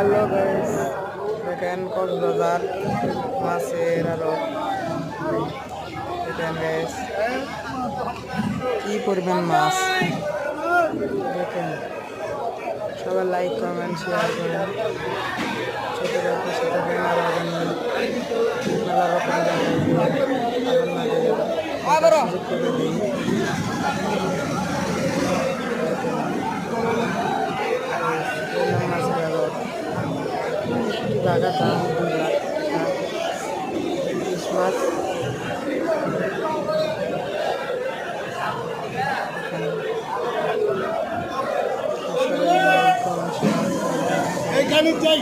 Hello guys, দেখেন কক্সবাজার মাছের আড়ত। দেখেন গাইস কি পরিমাণ মাছ। দেখেন সবাই লাইক কমেন্ট শেয়ার করেন। ছোটরা খুশি থাকেন আর মেলা রকম জায়গায় গিয়ে আপনাদের সুযোগ করে দিই। মাছের আড়ত বাঘা দাম 2 লাখ টাকা। ইলিশ মাছ এই গাড়ি চাই।